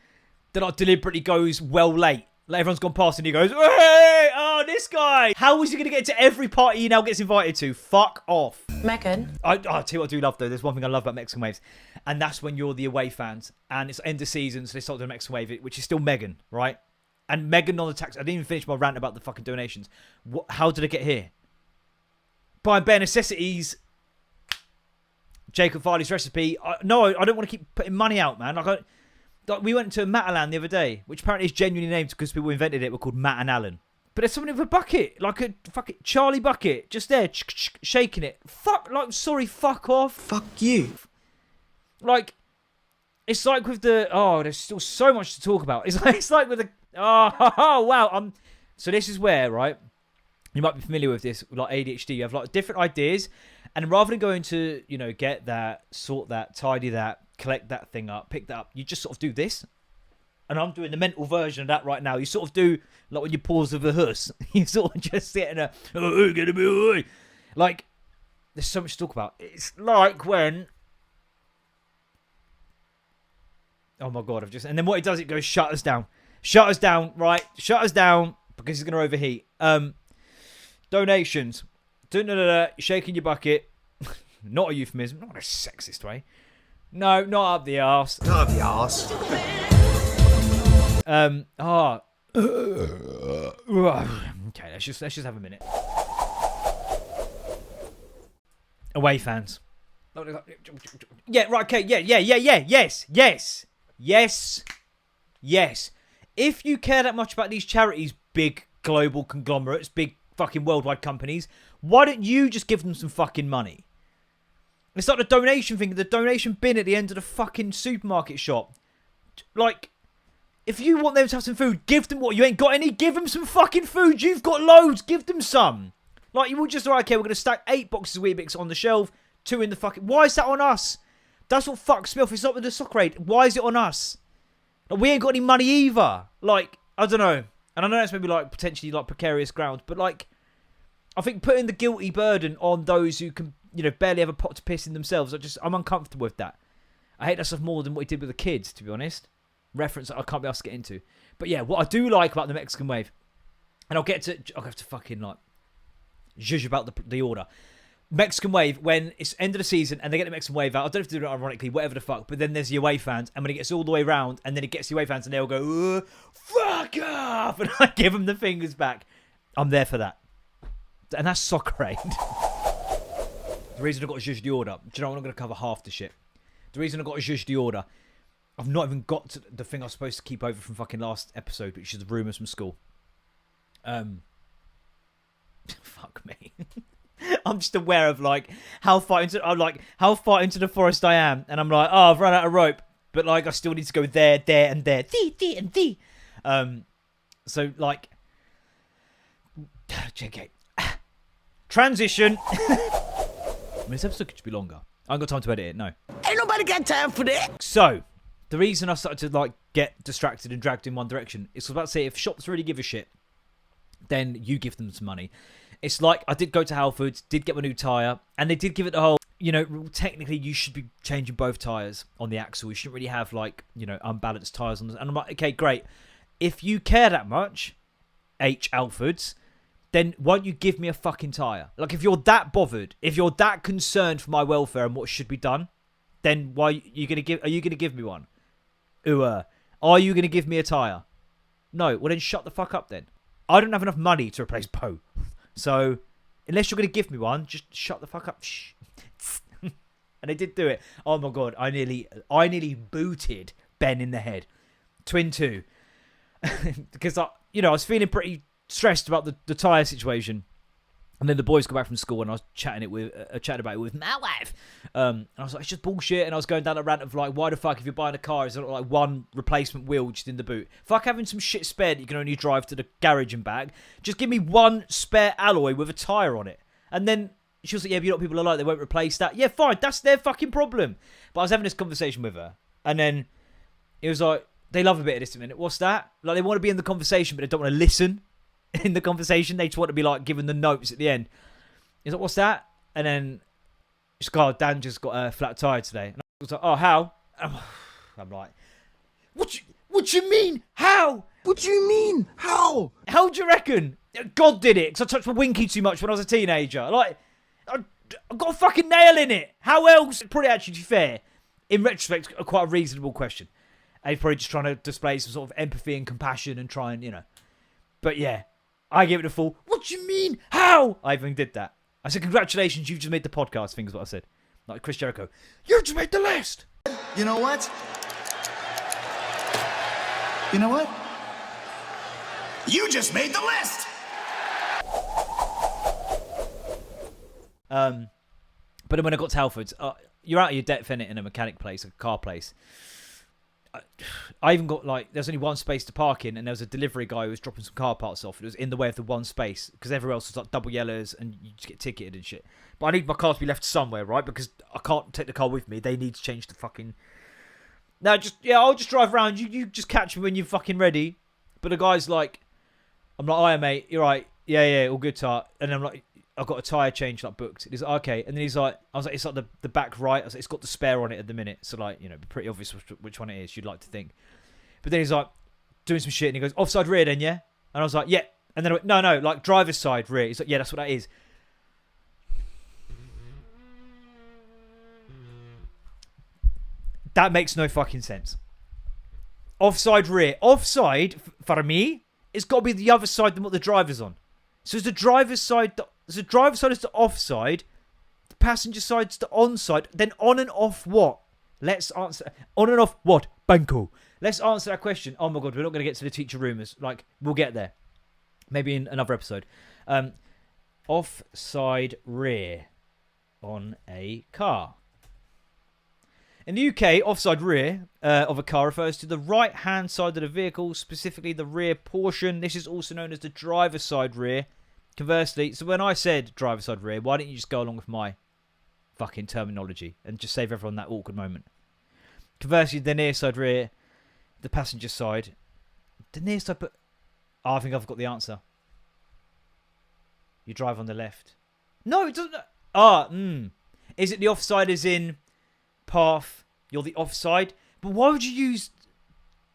that, like, deliberately goes well late. Like, everyone's gone past and he goes, hey, oh, this guy. How is he going to get to every party he now gets invited to? Fuck off. Megan. I'll tell you what I do love, though. There's one thing I love about Mexican waves. And that's when you're the away fans. And it's end of season, so they start doing a Mexican wave, which is still Megan, right? And Megan on the tax. I didn't even finish my rant about the fucking donations. How did I get here? Buying bare necessities. Jacob Farley's recipe. No, I don't want to keep putting money out, man. Like we went to Matalan the other day, which apparently is genuinely named because people who invented it were called Matt and Alan. But there's someone with a bucket, like a fucking Charlie bucket, just there, shaking it. Fuck off. Fuck you. Like, it's like with the... Oh, there's still so much to talk about. It's like with the... Oh, wow. So this is where, right, you might be familiar with this, like ADHD. You have like different ideas, and rather than going to, you know, get that, sort that, tidy that, collect that thing up, pick that up, you just sort of do this. And I'm doing the mental version of that right now. You sort of do, like when you pause with a huss, you sort of just sit in a, oh, gonna be away. Like, there's so much to talk about. It's like when... Oh my God, and then what it does, it goes, shut us down. Shut us down, right? Shut us down because it's going to overheat. Donations. You're shaking your bucket. Not a euphemism. Not in a sexist way. No, not up the arse. Not up the arse. Okay, let's just have a minute. Away fans. Yeah, right, okay, yes. If you care that much about these charities, big global conglomerates, big fucking worldwide companies, why don't you just give them some fucking money? It's like the donation thing, the donation bin at the end of the fucking supermarket shop. Like, if you want them to have some food, give them what? You ain't got any? Give them some fucking food. You've got loads. Give them some. Like, you will just, right, okay, we're going to stack 8 boxes of Weetabix on the shelf, 2 in the fucking... Why is that on us? That's what fucks me off. It's not with the Soccer Aid. Why is it on us? Like, we ain't got any money either. Like, I don't know. And I know that's maybe, like, potentially, like, precarious ground. But, like, I think putting the guilty burden on those who can, you know, barely have a pot to piss in themselves, I'm uncomfortable with that. I hate that stuff more than what he did with the kids, to be honest. Reference that I can't be asked to get into. But, yeah, what I do like about the Mexican wave, and I'll have to fucking, like, zhuzh about the order. Mexican wave, when it's end of the season and they get the Mexican wave out, I don't know if they do it ironically, whatever the fuck, but then there's the away fans, and when it gets all the way round, and then it gets the away fans, and they'll go, fuck off, and I give them the fingers back. I'm there for that. And that's Soccer Aid. The reason I got to zhuzh the order, do you know, I'm not going to cover half the shit. The reason I got to zhuzh the order, I've not even got to the thing I was supposed to keep over from fucking last episode, which is the rumours from school. Fuck me. I'm just aware of like how far into the forest I am, and I'm like, oh, I've run out of rope, but like I still need to go there, and there, and so like, JK, transition. I mean, this episode could be longer. I ain't got time to edit it. No, Ain't nobody got time for that. So the reason I started to like get distracted and dragged in one direction is I was about to say, if shops really give a shit, then you give them some money. It's like, I did go to Halfords, did get my new tyre, and they did give it the whole, you know, technically you should be changing both tyres on the axle. You shouldn't really have, like, you know, unbalanced tyres on this. And I'm like, okay, great. If you care that much, H. Halfords, then why don't you give me a fucking tyre? Like, if you're that bothered, if you're that concerned for my welfare and what should be done, then are you going to give me one? Are you going to give me a tyre? No, well then shut the fuck up then. I don't have enough money to replace Poe. So, unless you're going to give me one, just shut the fuck up. Shh. And they did do it. Oh my God, I nearly booted Ben in the head. Twin 2. Because, I was feeling pretty stressed about the tyre situation. And then the boys got back from school, and I was chatting about it with my wife. And I was like, it's just bullshit. And I was going down a rant of like, why the fuck, if you're buying a car, is there not like one replacement wheel just in the boot? Fuck having some shit spare that you can only drive to the garage and back. Just give me one spare alloy with a tyre on it. And then she was like, yeah, but you know what people are like, they won't replace that. Yeah, fine, that's their fucking problem. But I was having this conversation with her, and then it was like, they love a bit of this a minute. What's that? Like, they want to be in the conversation, but they don't want to listen in the conversation. They just want to be like given the notes at the end. He's like, what's that? And then she's like, oh, Dan just got a flat tire today. And I was like, oh, how? I'm like, what you mean? How? What do you mean? How? How do you reckon? God did it, because I touched my winky too much when I was a teenager. Like, I got a fucking nail in it. How else? Probably actually, to be fair, in retrospect, quite a reasonable question. And he's probably just trying to display some sort of empathy and compassion and try and, you know. But yeah, I gave it a full, what do you mean? How? I even did that. I said, congratulations, you've just made the podcast thing, is what I said. Like Chris Jericho. You just made the list. You know what? You know what? You just made the list! But then when I got to Halfords, you're out of your depth in it in a mechanic place, a car place. I even got like, there's only one space to park in, and there was a delivery guy who was dropping some car parts off. It was in the way of the one space because everywhere else was like double yellows and you just get ticketed and shit. But I need my car to be left somewhere, right? Because I can't take the car with me. They need to change the fucking. No, I'll just drive around. You just catch me when you're fucking ready. But the guy's like, I'm like, oh yeah, mate, you're right. Yeah, all good, Tart. And I'm like, I've got a tyre change like booked. He's like, okay. And then he's like, I was like, it's like the back right. I was like, it's got the spare on it at the minute. So like, you know, pretty obvious which one it is, you'd like to think. But then he's like, doing some shit and he goes, offside rear then, yeah? And I was like, yeah. And then I went, no, like driver's side rear. He's like, yeah, that's what that is. That makes no fucking sense. Offside rear. Offside, for me, it's got to be the other side than what the driver's on. So is the driver's side is the offside, the passenger side's the onside, then on and off what? Let's answer. On and off what? Banco. Let's answer that question. Oh my god, we're not going to get to the teacher rumours. Like, we'll get there. Maybe in another episode. Offside rear on a car. In the UK, offside rear of a car refers to the right-hand side of the vehicle, specifically the rear portion. This is also known as the driver's side rear. Conversely, so when I said driver's side rear, why didn't you just go along with my fucking terminology and just save everyone that awkward moment? Conversely, the near side rear, the passenger side. The near side, but... Oh, I think I've got the answer. You drive on the left. No, it doesn't... Is it the offside as in... path, you're the offside? But why would you use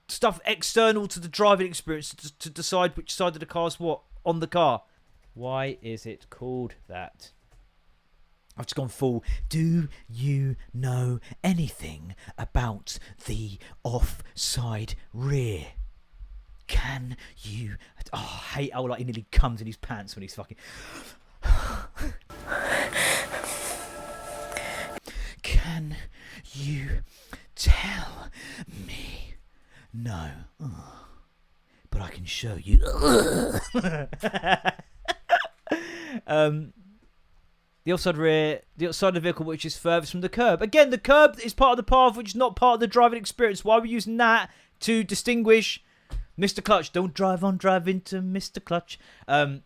stuff external to the driving experience to decide which side of the car's what on the car? Why is it called that? I've just gone full. Do you know anything about the offside rear? Can you... Oh, I hate how like he nearly comes in his pants when he's fucking... Can you tell me? No. Oh. But I can show you. The offside rear, the outside of the vehicle which is furthest from the curb. Again, the curb is part of the path which is not part of the driving experience. Why are we using that to distinguish Mr. Clutch? Don't drive into Mr. Clutch.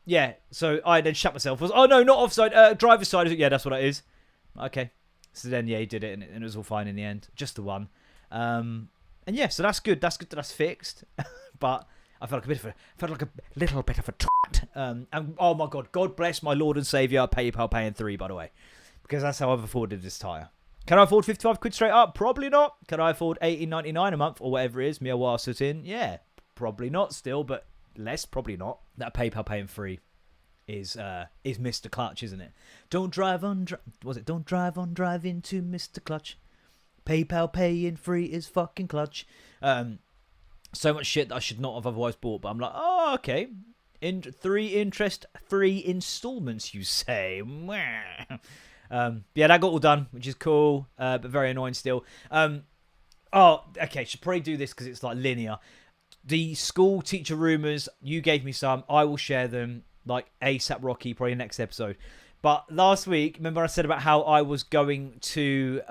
Yeah, so I then shut myself. I was, oh no, not offside, driver's side. Yeah, that's what it is. Okay. So then, yeah, he did it, and it was all fine in the end. Just the one. And yeah, so that's good. That's good that that's fixed. But I felt like a little bit of a twat. And oh my god, God bless my Lord and Saviour, PayPal paying 3, by the way, because that's how I've afforded this tyre. Can I afford 55 quid straight up? Probably not. Can I afford 18.99 a month or whatever it is? Me a while sit in? Yeah, probably not. Still, but less probably not. That PayPal paying 3. Is Mr. Clutch, isn't it? Don't drive on drive into Mr. Clutch. PayPal paying 3 is fucking clutch. So much shit that I should not have otherwise bought, but I'm like, oh, okay. 3 interest, 3 installments, you say. Yeah, that got all done, which is cool, but very annoying still. Oh, okay, should probably do this because it's like linear. The school teacher rumours, you gave me some, I will share them. like ASAP Rocky, probably next episode. But last week, remember I said about how I was going to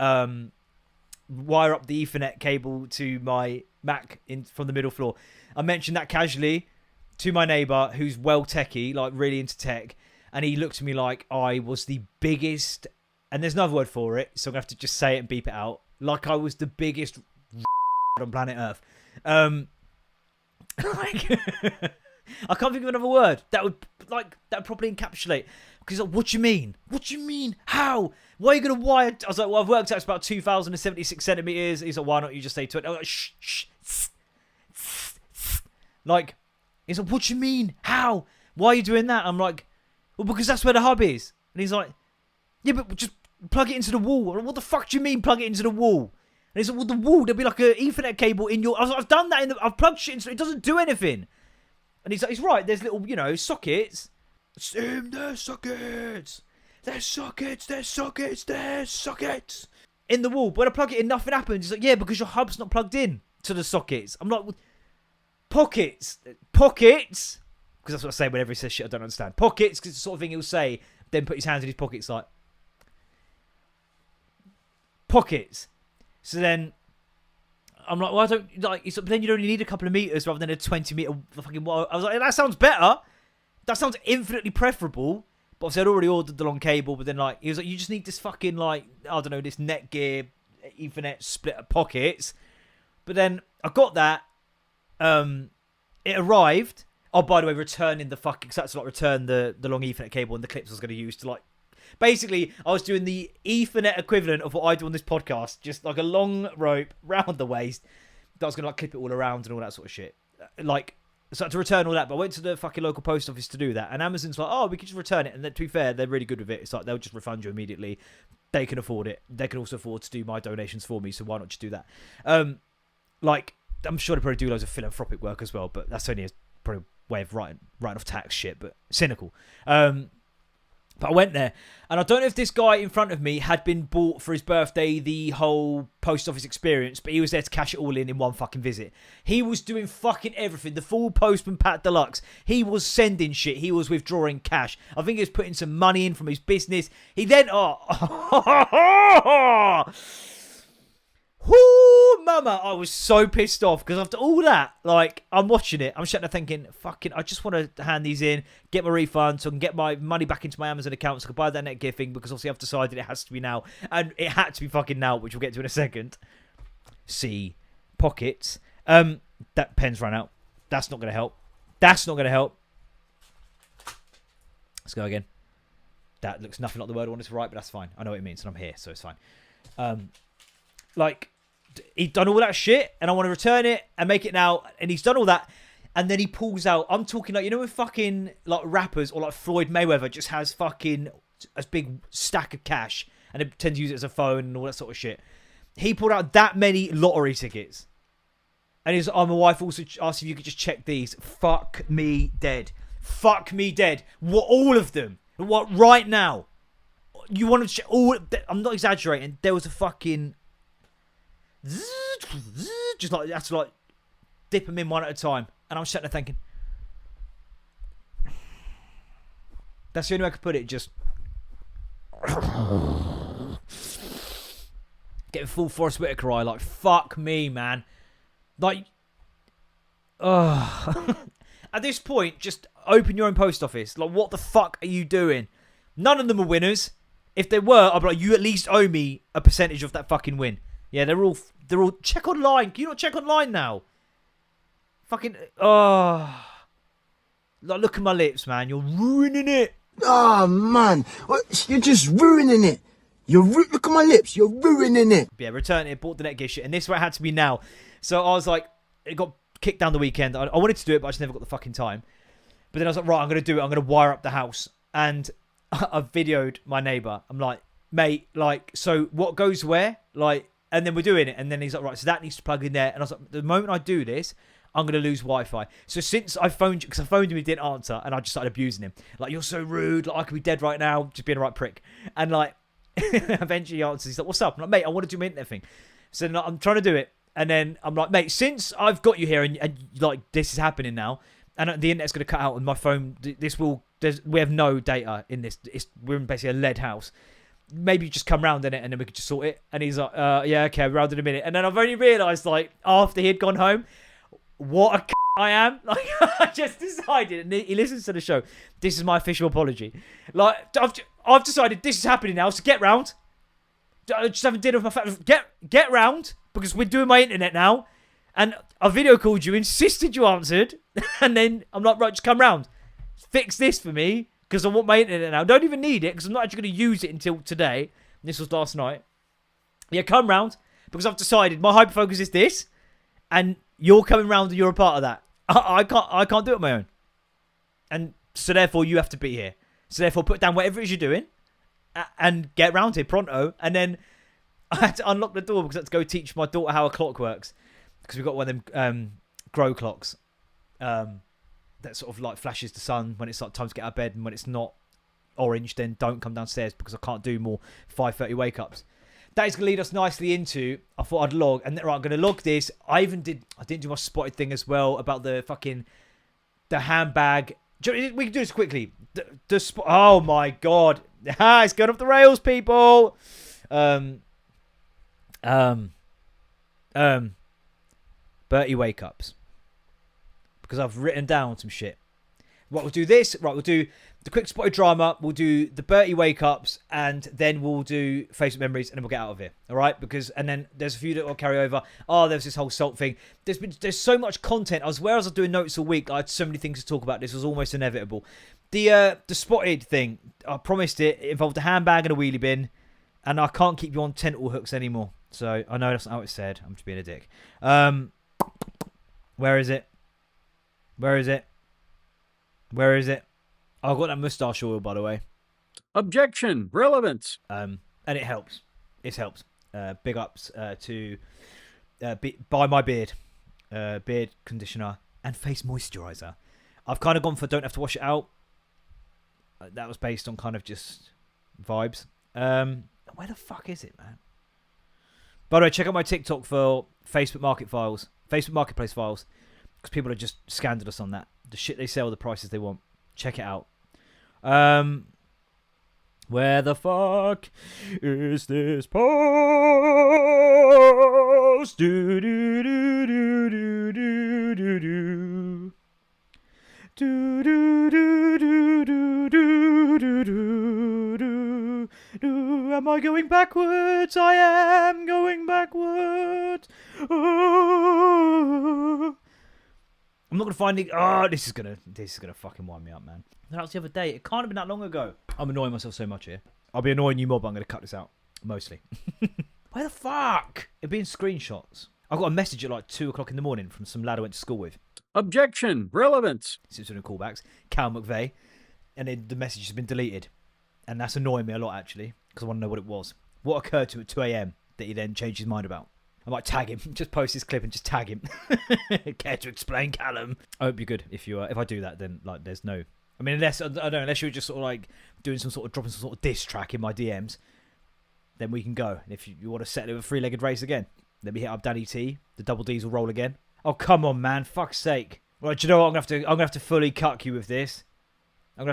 wire up the Ethernet cable to my Mac from the middle floor. I mentioned that casually to my neighbour, who's well techie, like really into tech, and he looked at me like I was the biggest, and there's another word for it, so I'm going to have to just say it and beep it out, like I was the biggest on planet Earth. Like, I can't think of another word that would properly encapsulate. Because like, what do you mean? What do you mean? How? Why are you gonna wire? I was like, well, I've worked out it's about 2,076 centimeters. He's like, why not you just say 20? I was like, shh. Like, he's like, what do you mean? How? Why are you doing that? I'm like, well, because that's where the hub is. And he's like, yeah, but just plug it into the wall. I'm like, what the fuck do you mean plug it into the wall? And he's like, well, the wall, there'll be like an Ethernet cable in your... I was like, I've done that. I've plugged shit into it. It doesn't do anything. And he's like, he's right. There's little, sockets. There's sockets. There's sockets. In the wall. But when I plug it in, nothing happens. He's like, yeah, because your hub's not plugged in to the sockets. I'm like, pockets. Because that's what I say whenever he says shit I don't understand. Pockets, because it's the sort of thing he'll say, then put his hands in his pockets like... Pockets. So then, I'm like, well, I don't, like, but then you'd only need a couple of meters rather than a 20-meter fucking wire. I was like, that sounds better. That sounds infinitely preferable. But obviously, I'd already ordered the long cable, but then, like, he was like, you just need this fucking, like, I don't know, this Netgear Ethernet split of pockets. But then, I got that. It arrived. Oh, by the way, returning the fucking, because that's like, return the long Ethernet cable and the clips I was going to use to, like, basically, I was doing the Ethernet equivalent of what I do on this podcast, just like a long rope round the waist that I was going to like clip it all around and all that sort of shit. Like, so I had to return all that, but I went to the fucking local post office to do that, and Amazon's like, oh, we can just return it, and then, to be fair, they're really good with it. It's like, they'll just refund you immediately. They can afford it. They can also afford to do my donations for me, so why not just do that? Like, I'm sure they probably do loads of philanthropic work as well, but that's only a probably way of writing off tax shit, but cynical. But I went there, and I don't know if this guy in front of me had been bought for his birthday the whole post office experience, but he was there to cash it all in one fucking visit. He was doing fucking everything. The full postman Pat Deluxe. He was sending shit. He was withdrawing cash. I think he was putting some money in from his business. He then... Whoo, mama, I was so pissed off because after all that, like, I'm watching it, I'm sitting there thinking, fucking, I just want to hand these in, get my refund so I can get my money back into my Amazon account so I can buy that Netgear thing, because obviously I've decided it has to be now, and it had to be fucking now, which we'll get to in a second. See, pockets. That pen's run out. That's not going to help. That's not going to help. Let's go again. That looks nothing like the word I wanted to write, but that's fine. I know what it means, and I'm here, so it's fine. Like, he'd done all that shit, and I want to return it and make it now, and he's done all that, and then he pulls out, I'm talking like, when fucking, like, rappers, or like Floyd Mayweather just has fucking a big stack of cash, and they tend to use it as a phone and all that sort of shit. He pulled out that many lottery tickets, and my wife also asked if you could just check these. Fuck me dead. Fuck me dead. What, all of them? What, right now? You want to check all, I'm not exaggerating, there was a fucking... just like, you have to like dip them in one at a time, and I'm sitting there thinking, that's the only way I could put it, just getting full Forrest Whitaker eye, like, fuck me, man. Like, at this point, just open your own post office. Like, what the fuck are you doing? None of them are winners. If they were, I'd be like, you at least owe me a percentage of that fucking win. Yeah, they're all check online. Can you not check online now? Fucking like, look at my lips, man. You're ruining it. Oh man, you're just ruining it. Look at my lips. You're ruining it. Yeah, return it. Bought the Netgear shit, and this is where it had to be now. So I was like, it got kicked down the weekend. I wanted to do it, but I just never got the fucking time. But then I was like, right, I'm gonna do it. I'm gonna wire up the house, and I videoed my neighbour. I'm like, mate, like, so what goes where, like. And then we're doing it. And then he's like, right, so that needs to plug in there. And I was like, the moment I do this, I'm going to lose Wi-Fi. So since I phoned you, because I phoned him, he didn't answer. And I just started abusing him. Like, you're so rude. Like, I could be dead right now. Just being a right prick. And like, eventually he answers. He's like, what's up? I'm like, mate, I want to do my internet thing. So then I'm trying to do it. And then I'm like, mate, since I've got you here and like, this is happening now. And the internet's going to cut out on my phone. This will we have no data in this. We're in basically a lead house. Maybe just come round in it and then we could just sort it. And he's like, yeah, okay, round in a minute. And then I've only realised, like, after he'd gone home, what a I am. Like, I just decided, and he listens to the show, this is my official apology. Like, I've decided this is happening now, so get round. Just having dinner with my family. Get round, because we're doing my internet now. And I video called you, insisted you answered, and then I'm like, right, just come round. Fix this for me, because I want my internet now. Don't even need it, because I'm not actually going to use it until today. This was last night. Yeah, come round, because I've decided my hyperfocus is this, and you're coming round and you're a part of that. I can't do it on my own. And so therefore you have to be here. So therefore put down whatever it is you're doing and get round here pronto. And then I had to unlock the door because I had to go teach my daughter how a clock works. Because we've got one of them grow clocks that sort of like flashes the sun when it's like time to get out of bed, and when it's not orange, then don't come downstairs because I can't do more 5:30 wake ups. That is going to lead us nicely into, I thought I'd log, and right, I'm going to log this. I didn't do my spotted thing as well about the handbag. We can do this quickly. Oh my God. It's going off the rails, people. Bertie wake ups. Because I've written down some shit. Right, we'll do this. Right, we'll do the quick spotted drama. We'll do the Bertie wake ups, and then we'll do Facebook memories, and then we'll get out of here. All right, and then there's a few that will carry over. Oh, there's this whole salt thing. There's so much content. Whereas I was doing notes all week, I had so many things to talk about. This was almost inevitable. The spotted thing, I promised it involved a handbag and a wheelie bin, and I can't keep you on tentacle hooks anymore. So I know that's not how it's said. I'm just being a dick. Where is it? Where is it? Where is it? Oh, I've got that moustache oil, by the way. Objection. Relevance. And it helps. It helps. Big ups to Buy My Beard. Beard conditioner and face moisturizer. I've kind of gone for don't have to wash it out. That was based on kind of just vibes. Where the fuck is it, man? By the way, check out my TikTok for Facebook Marketplace files. Because people are just scandalous on that. The shit they sell, the prices they want. Check it out. Where the fuck is this post? Do do do do do do do do. Do do do do do do do do do. Am I going backwards? I am going backwards. Oh. I'm not gonna find it. Oh, this is gonna fucking wind me up, man. That was the other day. It can't have been that long ago. I'm annoying myself so much here. I'll be annoying you more, but I'm gonna cut this out mostly. Where the fuck? It'd be in screenshots. I got a message at like 2 o'clock in the morning from some lad I went to school with. Objection. Relevance. Since we're doing callbacks, Cal McVeigh, and then the message has been deleted, and that's annoying me a lot actually because I want to know what it was. What occurred to him at 2 a.m. that he then changed his mind about. I might tag him, just post this clip and just tag him. Care to explain, Callum? I hope you're good. If I do that, then like there's no. I mean, unless unless you're just sort of like dropping some sort of diss track in my DMs, then we can go. And if you want to settle it with a 3-legged race again, let me hit up Danny T. The double D's will roll again. Oh come on, man! Fuck's sake! Well, do you know what? I'm gonna have to fully cuck you with this. I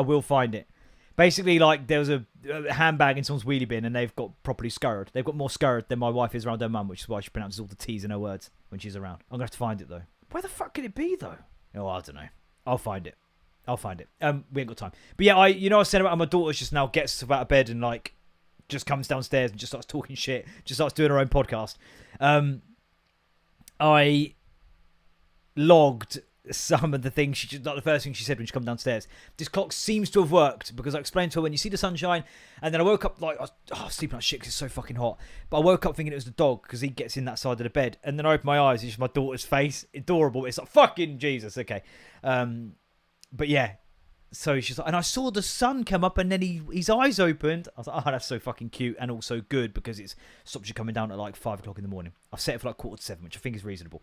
will find it. Basically, like, there was a handbag in someone's wheelie bin and they've got properly scurred. They've got more scurred than my wife is around her mum, which is why she pronounces all the T's in her words when she's around. I'm going to have to find it, though. Where the fuck could it be, though? Oh, I don't know. I'll find it. We ain't got time. But yeah, I was saying about my daughter just now gets out of bed and, like, just comes downstairs and just starts talking shit. Just starts doing her own podcast. I logged some of the things like the first thing she said when she come downstairs. This clock seems to have worked because I explained to her when you see the sunshine, and then I woke up like I was sleeping like shit because it's so fucking hot. But I woke up thinking it was the dog because he gets in that side of the bed, and then I opened my eyes. It's just my daughter's face, adorable. It's like fucking Jesus. Okay, but yeah. So she's like, and I saw the sun come up, and then his eyes opened. I was like, oh, that's so fucking cute and also good because it stops you coming down at like 5 o'clock in the morning. I've set it for like 6:45, which I think is reasonable.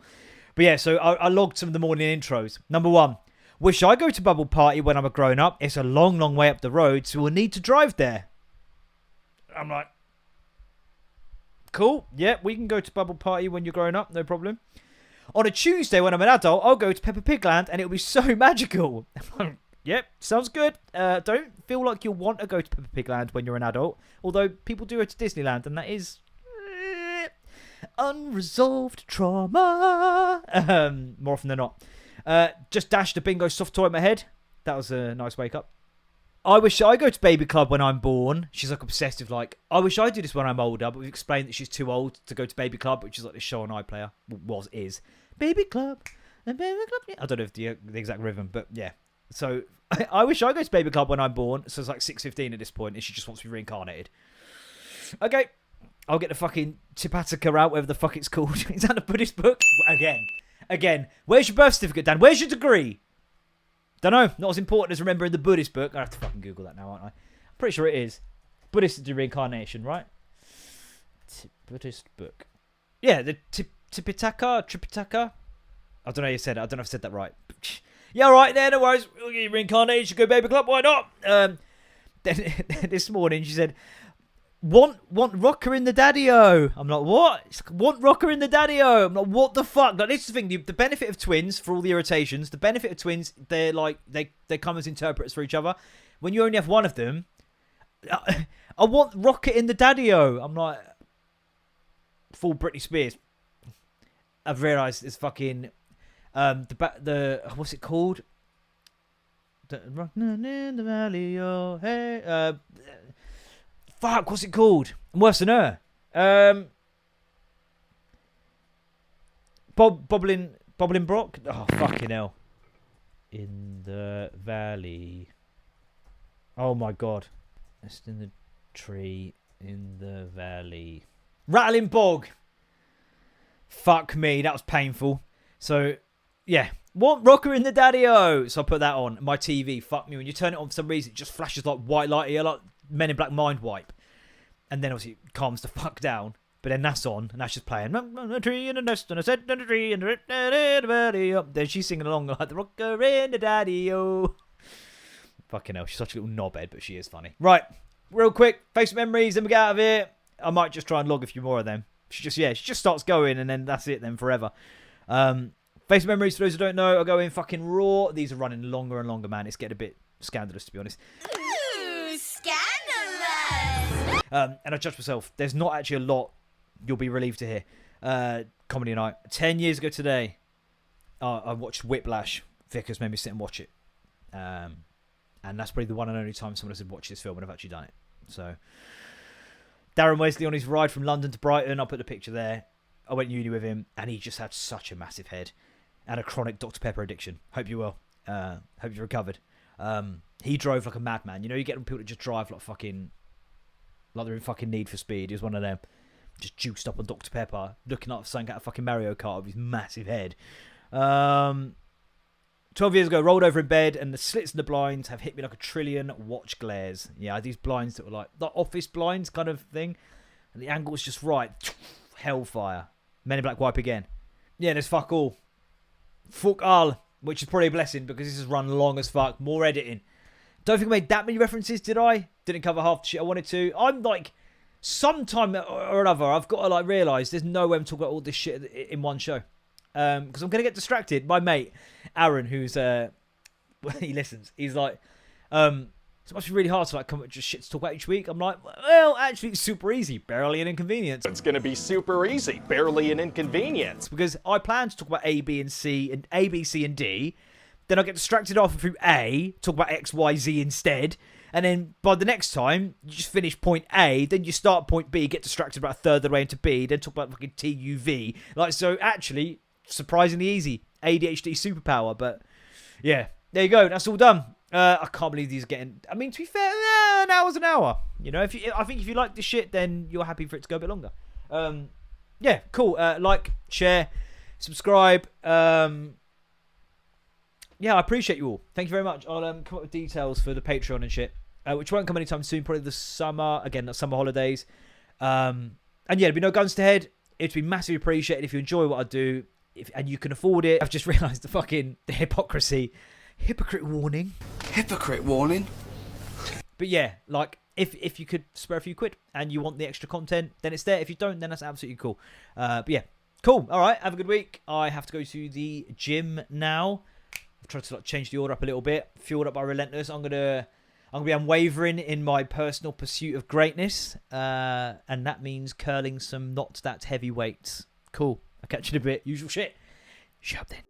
But yeah, so I logged some of the morning intros. Number 1, wish I go to Bubble Party when I'm a grown up. It's a long, long way up the road, so we'll need to drive there. I'm like, cool. Yeah, we can go to Bubble Party when you're grown up, no problem. On a Tuesday when I'm an adult, I'll go to Peppa Pig Land and it'll be so magical. Yep, sounds good. Don't feel like you'll want to go to Peppa Pig Land when you're an adult. Although people do go to Disneyland, and that is unresolved trauma. More often than not. Just dashed a bingo soft toy in my head. That was a nice wake up. I wish I go to baby club when I'm born. She's like obsessed with like, I wish I do this when I'm older, but we've explained that she's too old to go to baby club, which is like the show on iPlayer. Is. Baby club. And baby club. I don't know if the exact rhythm, but yeah. So I wish I go to baby club when I'm born. So it's like 6:15 at this point, and she just wants to be reincarnated. Okay. I'll get the fucking Tipitaka out, whatever the fuck it's called. Is that a Buddhist book? Again. Where's your birth certificate, Dan? Where's your degree? Don't know. Not as important as remembering the Buddhist book. I have to fucking Google that now, aren't I? I'm pretty sure it is. Buddhist reincarnation, right? Buddhist book. Yeah, the Tripitaka. I don't know how you said it. I don't know if I said that right. Yeah, all right, no worries. We'll get you reincarnation. Go baby club. Why not? Then this morning she said, Want rocker in the daddy-o. I'm like, what? She's like, want rocker in the daddy-o. I'm like, what the fuck? Like, this is the thing. The benefit of twins, for all the irritations, the benefit of twins, they're like, they come as interpreters for each other. When you only have one of them, I want rocket in the daddy-o. I'm like, full Britney Spears. I've realised it's fucking, what's it called? Rockin' in the valley, oh, hey, fuck, what's it called? I'm worse than her. Bobbling Brock? Oh, fucking hell. In the valley. Oh, my God. Nest in the tree in the valley. Rattling Bog. Fuck me, that was painful. So, yeah. Want rocker in the daddy-o. So I put that on. My TV, fuck me. When you turn it on for some reason, it just flashes like white light here, like Men in Black Mind Wipe. And then obviously it calms the fuck down. But then that's on, and that's just playing. A tree and a nest and a set and a tree and a then she's singing along like the rocker in the daddy-o. Fucking hell, she's such a little knobhead, but she is funny. Right, real quick, Facebook memories, then we get out of here. I might just try and log a few more of them. She just starts going, and then that's it then forever. Facebook memories, for those who don't know, are going fucking raw. These are running longer and longer, man. It's getting a bit scandalous, to be honest. Ooh, scandalous! And I judge myself. There's not actually a lot you'll be relieved to hear. Comedy night. 10 years ago today, I watched Whiplash. Vickers made me sit and watch it. And that's probably the one and only time someone has watched this film and I've actually done it. So, Darren Wesley on his ride from London to Brighton. I'll put the picture there. I went uni with him, and he just had such a massive head and a chronic Dr. Pepper addiction. Hope you're well. Hope you're recovered. He drove like a madman. You know, you get people that just drive like they're in fucking Need for Speed. He was one of them. Just juiced up on Dr. Pepper, looking like something out of fucking Mario Kart with his massive head. 12 years ago, rolled over in bed, and the slits in the blinds have hit me like a trillion watch glares. Yeah, I had these blinds that were like the office blinds kind of thing, and the angle was just right. Hellfire. Men in Black Wipe again. Yeah, there's fuck all. Fuck all, which is probably a blessing because this has run long as fuck. More editing. Don't think I made that many references, did I? Didn't cover half the shit I wanted to. I'm like, sometime or another, I've got to like realise there's no way I'm talking about all this shit in one show. Because I'm going to get distracted. My mate, Aaron, who's, he listens, he's like, it must be really hard to like come up with just shit to talk about each week. I'm like, well, actually, it's super easy. Barely an inconvenience. It's going to be super easy. Barely an inconvenience. Because I plan to talk about A, B, and C, and A, B, C, and D. Then I get distracted off through A, talk about X, Y, Z instead. And then by the next time, you just finish point A, then you start point B, get distracted about a third of the way into B, then talk about fucking T, U, V. Like, so actually, surprisingly easy. ADHD superpower, but yeah. There you go. That's all done. I can't believe these are getting... I mean, to be fair, an hour's an hour. You know, I think if you like this shit, then you're happy for it to go a bit longer. Yeah, cool. Like, share, subscribe. Yeah, I appreciate you all. Thank you very much. I'll come up with details for the Patreon and shit, which won't come anytime soon. Probably the summer. Again, that's summer holidays. And yeah, there'll be no guns to head. It'd be massively appreciated if you enjoy what I do, and you can afford it. I've just realised the hypocrisy. Hypocrite warning. Hypocrite warning. But yeah, like, if you could spare a few quid and you want the extra content, then it's there. If you don't, then that's absolutely cool. But yeah, cool. All right, have a good week. I have to go to the gym now. I've tried to like change the order up a little bit. Fueled up by Relentless. I'm gonna be unwavering in my personal pursuit of greatness, and that means curling some not that heavy weights. Cool. I'll catch you in a bit. Usual shit. Shut up then.